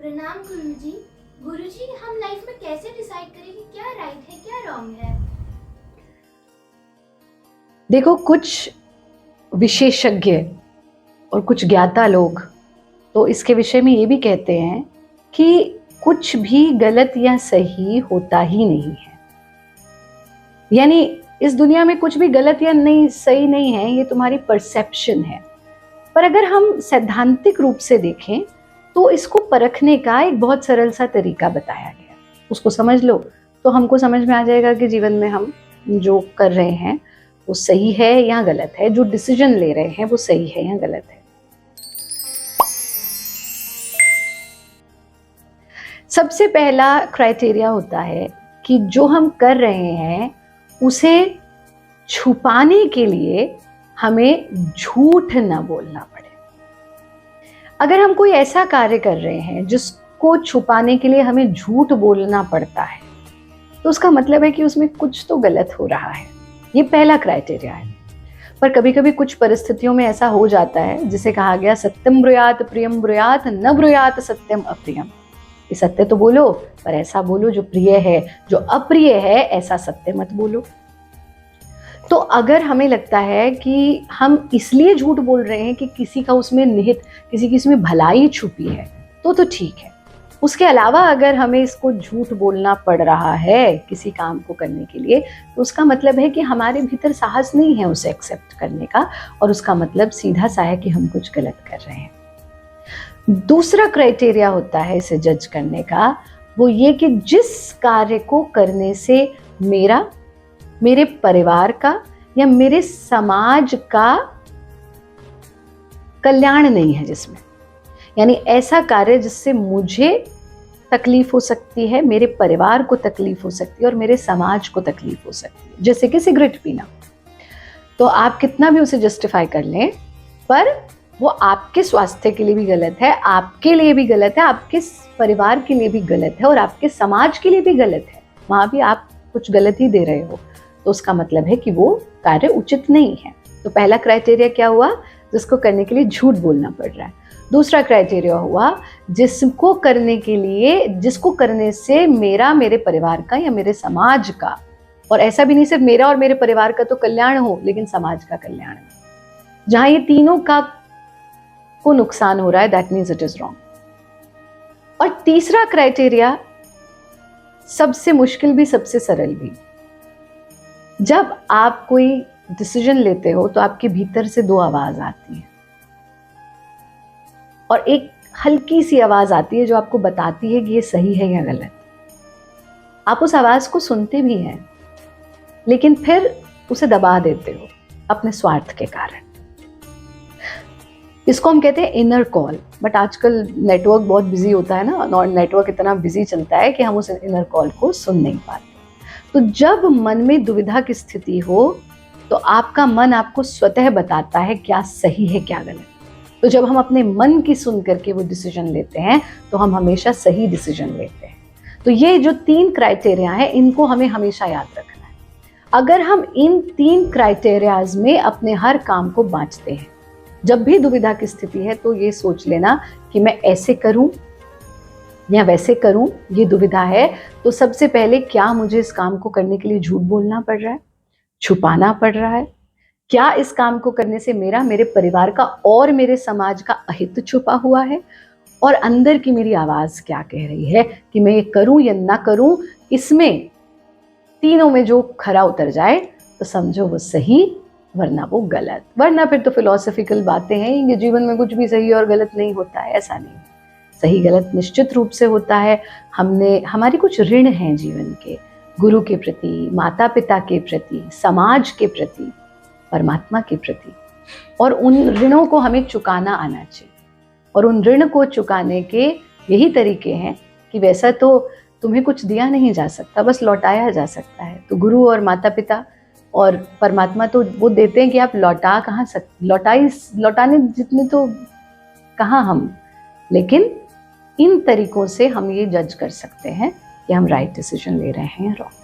प्रणाम गुरुजी। गुरुजी, हम लाइफ में कैसे डिसाइड करें कि क्या राइट है क्या रॉन्ग है? देखो, कुछ विशेषज्ञ और कुछ ज्ञाता लोग तो इसके विषय में ये भी कहते हैं कि कुछ भी गलत या सही होता ही नहीं है। यानी इस दुनिया में कुछ भी गलत या नहीं सही नहीं है, ये तुम्हारी परसेप्शन है। पर अगर हम सैद्धांतिक रूप से देखें तो इसको परखने का एक बहुत सरल सा तरीका बताया गया। उसको समझ लो तो हमको समझ में आ जाएगा कि जीवन में हम जो कर रहे हैं वो सही है या गलत है, जो डिसीजन ले रहे हैं वो सही है या गलत है। सबसे पहला क्राइटेरिया होता है कि जो हम कर रहे हैं उसे छुपाने के लिए हमें झूठ ना बोलना पड़े। अगर हम कोई ऐसा कार्य कर रहे हैं जिसको छुपाने के लिए हमें झूठ बोलना पड़ता है तो उसका मतलब है कि उसमें कुछ तो गलत हो रहा है। ये पहला क्राइटेरिया है। पर कभी कभी कुछ परिस्थितियों में ऐसा हो जाता है जिसे कहा गया सत्यम ब्रूयात प्रियम ब्रूयात न ब्रूयात सत्यम अप्रियम। ये सत्य तो बोलो पर ऐसा बोलो जो प्रिय है, जो अप्रिय है ऐसा सत्य मत बोलो। तो अगर हमें लगता है कि हम इसलिए झूठ बोल रहे हैं कि किसी का उसमें निहित, किसी की इसमें भलाई छुपी है तो ठीक है। उसके अलावा अगर हमें इसको झूठ बोलना पड़ रहा है किसी काम को करने के लिए तो उसका मतलब है कि हमारे भीतर साहस नहीं है उसे एक्सेप्ट करने का, और उसका मतलब सीधा सा है कि हम कुछ गलत कर रहे हैं। दूसरा क्राइटेरिया होता है इसे जज करने का, वो ये कि जिस कार्य को करने से मेरा, मेरे परिवार का या मेरे समाज का कल्याण नहीं है, जिसमें यानी ऐसा कार्य जिससे मुझे तकलीफ हो सकती है, मेरे परिवार को तकलीफ हो सकती है और मेरे समाज को तकलीफ हो सकती है। जैसे कि सिगरेट पीना, तो आप कितना भी उसे जस्टिफाई कर लें पर वो आपके स्वास्थ्य के लिए भी गलत है, आपके लिए भी गलत है, आपके परिवार के लिए भी गलत है और आपके समाज के लिए भी गलत है। वहां भी आप कुछ गलत ही दे रहे हो, तो उसका मतलब है कि वो कार्य उचित नहीं है। तो पहला क्राइटेरिया क्या हुआ? जिसको करने के लिए झूठ बोलना पड़ रहा है। दूसरा क्राइटेरिया हुआ जिसको करने के लिए, जिसको करने से मेरा, मेरे परिवार का या मेरे समाज का, और ऐसा भी नहीं सिर्फ मेरा और मेरे परिवार का तो कल्याण हो लेकिन समाज का कल्याण हो। जहां ये तीनों का को नुकसान हो रहा है, that means it is wrong. और तीसरा क्राइटेरिया सबसे मुश्किल भी सबसे सरल भी। जब आप कोई डिसीजन लेते हो तो आपके भीतर से दो आवाज आती है और एक हल्की सी आवाज आती है जो आपको बताती है कि ये सही है या गलत। आप उस आवाज को सुनते भी हैं लेकिन फिर उसे दबा देते हो अपने स्वार्थ के कारण। इसको हम कहते हैं इनर कॉल। बट आजकल नेटवर्क बहुत बिजी होता है ना, नेटवर्क इतना बिजी चलता है कि हम उस इनर कॉल को सुन नहीं पाते। तो जब मन में दुविधा की स्थिति हो तो आपका मन आपको स्वतः बताता है क्या सही है क्या गलत। तो जब हम अपने मन की सुन करके वो डिसीजन लेते हैं तो हम हमेशा सही डिसीजन लेते हैं। तो ये जो 3 क्राइटेरिया है इनको हमें हमेशा याद रखना है। अगर हम इन 3 क्राइटेरियाज में अपने हर काम को बांटते हैं, जब भी दुविधा की स्थिति है तो ये सोच लेना कि मैं ऐसे करूं या वैसे करूं, ये दुविधा है तो सबसे पहले क्या मुझे इस काम को करने के लिए झूठ बोलना पड़ रहा है, छुपाना पड़ रहा है? क्या इस काम को करने से मेरा, मेरे परिवार का और मेरे समाज का अहित छुपा हुआ है? और अंदर की मेरी आवाज क्या कह रही है कि मैं ये करूं या ना करूं? इसमें तीनों में जो खरा उतर जाए तो समझो वो सही, वरना वो गलत। वरना फिर तो फिलोसफिकल बातें हैं, ये जीवन में कुछ भी सही और गलत नहीं होता है, ऐसा नहीं। सही गलत निश्चित रूप से होता है। हमारी कुछ ऋण हैं जीवन के, गुरु के प्रति, माता पिता के प्रति, समाज के प्रति, परमात्मा के प्रति, और उन ऋणों को हमें चुकाना आना चाहिए। और उन ऋण को चुकाने के यही तरीके हैं कि वैसा तो तुम्हें कुछ दिया नहीं जा सकता, बस लौटाया जा सकता है। तो गुरु और माता पिता और परमात्मा तो वो देते हैं कि आप लौटा कहाँ सकते, लौटाने जितने तो कहाँ हम, लेकिन इन तरीकों से हम ये जज कर सकते हैं कि हम राइट डिसीजन ले रहे हैं या रॉन्ग।